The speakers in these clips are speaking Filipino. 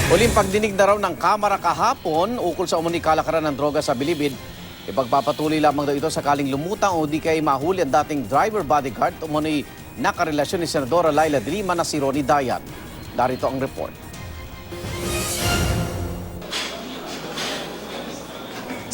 Huling pagdinig na raw ng Kamara kahapon ukol sa umuni kalakaran ng droga sa Bilibid. Ipagpapatuloy lamang daw ito sakaling lumutang o di kay mahuli ang dating driver bodyguard umuni nakarelasyon ni Senadora Laila de Lima na si Ronnie Dayan. Darito ang report.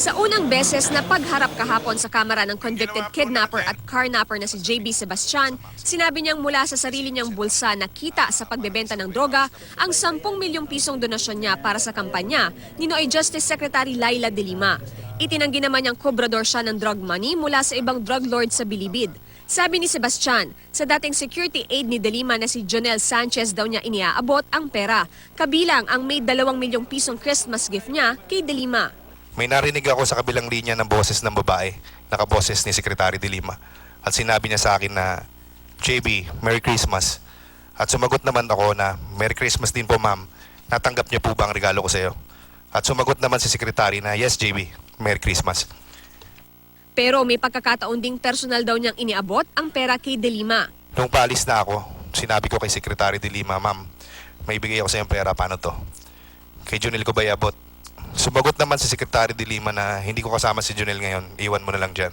Sa unang beses na pagharap kahapon sa kamera ng convicted kidnapper at carnapper na si JB Sebastian, sinabi niyang mula sa sarili niyang bulsa nakita sa pagbebenta ng droga ang 10 milyong pisong donasyon niya para sa kampanya ni Noy Justice Secretary Laila de Lima. Itinanggi naman niyang kobrador siya ng drug money mula sa ibang drug lord sa Bilibid. Sabi ni Sebastian, sa dating security aide ni de Lima na si Jonel Sanchez daw niya iniaabot ang pera, kabilang ang may 2 milyong pisong Christmas gift niya kay de Lima. May narinig ako sa kabilang linya ng boses ng babae, nakaboses ni Secretary de Lima. At sinabi niya sa akin na, JB, Merry Christmas. At sumagot naman ako na, Merry Christmas din po ma'am. Natanggap niyo po ba ang regalo ko sa iyo? At sumagot naman si Secretary na, yes JB, Merry Christmas. Pero may pagkakataon ding personal daw niyang iniabot ang pera kay de Lima. Nung paalis na ako, sinabi ko kay Secretary de Lima, ma'am, may bigay ako sa iyong pera, paano to? Kay Junel ko ba iabot? Sumagot naman si Secretary de Lima na hindi ko kasama si Junel ngayon, iwan mo na lang dyan.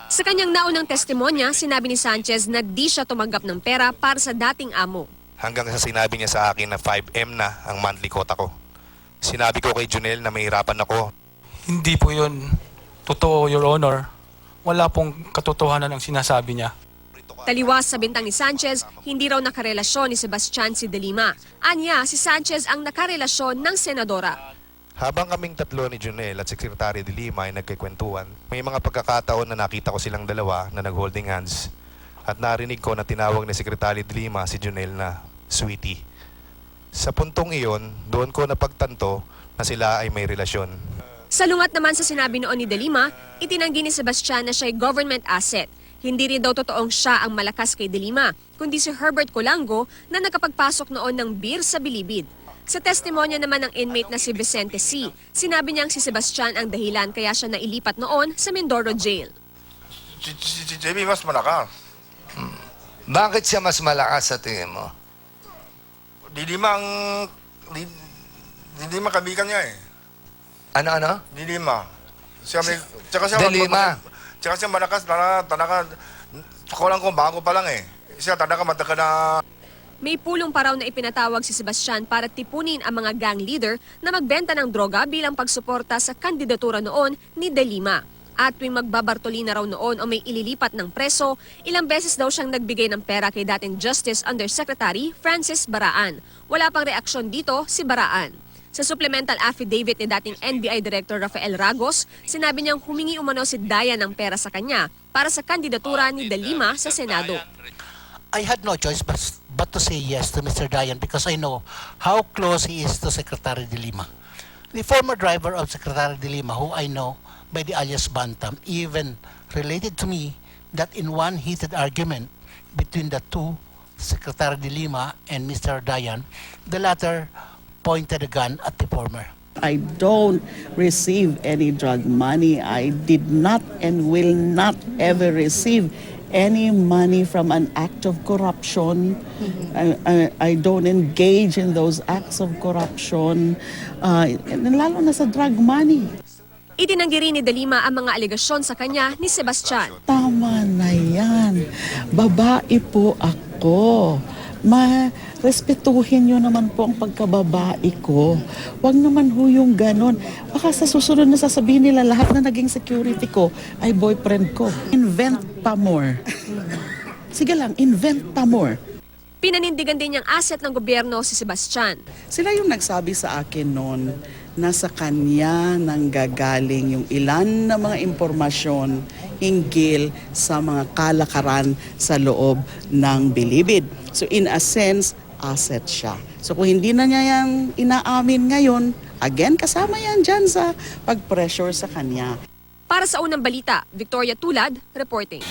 Sa kanyang naunang testimonya, sinabi ni Sanchez na di siya tumanggap ng pera para sa dating amo. Hanggang sa sinabi niya sa akin na 5M na ang monthly quota ko. Sinabi ko kay Junel na mahirapan ako. Hindi po yun totoo, Your Honor. Wala pong katotohanan ang sinasabi niya. Taliwas sa bintang ni Sanchez, hindi raw nakarelasyon ni Sebastian si de Lima. Anya, si Sanchez ang nakarelasyon ng senadora. Habang kaming tatlo ni Junel at Secretary de Lima ay nagkikwentuhan, may mga pagkakataon na nakita ko silang dalawa na nag-holding hands at narinig ko na tinawag ni Secretary de Lima si Junel na sweetie. Sa puntong iyon, doon ko napagtanto na sila ay may relasyon. Salungat naman sa sinabi noon ni de Lima, itinanggi ni Sebastian na siya'y government asset. Hindi rin daw totoong siya ang malakas kay de Lima, kundi si Herbert Colango na nakapagpasok noon ng beer sa Bilibid. Sa testimonya naman ng inmate na si Vicente C., sinabi niyang si Sebastian ang dahilan kaya siya nailipat noon sa Mindoro Jail. Si JB mas malakas. Bakit siya mas malakas sa tingin mo? Di Lima ang... Di Lima kabikan niya eh. Ano? Di Lima. Siya may... Tsaka siya... De Lima. Tsaka siya malakas. Tanaka... Ko lang kung bago pa lang eh. Siya tanaka mataka na... May pulong pa raw na ipinatawag si Sebastian para tipunin ang mga gang leader na magbenta ng droga bilang pagsuporta sa kandidatura noon ni de Lima. At tuwing magbabartoli na raw noon o may ililipat ng preso, ilang beses daw siyang nagbigay ng pera kay dating Justice Undersecretary Francis Baraan. Wala pang reaksyon dito si Baraan. Sa supplemental affidavit ni dating NBI Director Rafael Ragos, sinabi niyang humingi umano si Dayan ng pera sa kanya para sa kandidatura ni de Lima sa Senado. I had no choice but to say yes to Mr. Dayan because I know how close he is to Secretary de Lima. The former driver of Secretary de Lima, who I know by the alias Bantam, even related to me that in one heated argument between the two, Secretary de Lima and Mr. Dayan, the latter pointed a gun at the former. I don't receive any drug money. I did not and will not ever receive any money from an act of corruption. I don't engage in those acts of corruption, lalo na sa drug money. Itinanggi rin ni de Lima ang mga alegasyon sa kanya ni Sebastian. Tama na yan. Babae po ako. Respetuhin nyo naman po ang pagkababae ko. Huwag naman ho yung ganon. Baka sa susunod na sasabihin nila lahat na naging security ko ay boyfriend ko. Invent pa more. Sige lang, invent pa more. Pinanindigan din niyang asset ng gobyerno si Sebastian. Sila yung nagsabi sa akin noon na sa kanya nanggagaling yung ilan na mga impormasyon hinggil sa mga kalakaran sa loob ng Bilibid. So in a sense, asset siya. So kung hindi na niya yan inaamin ngayon, again, kasama yan dyan sa pag-pressure sa kanya. Para sa unang balita, Victoria Tulad, reporting.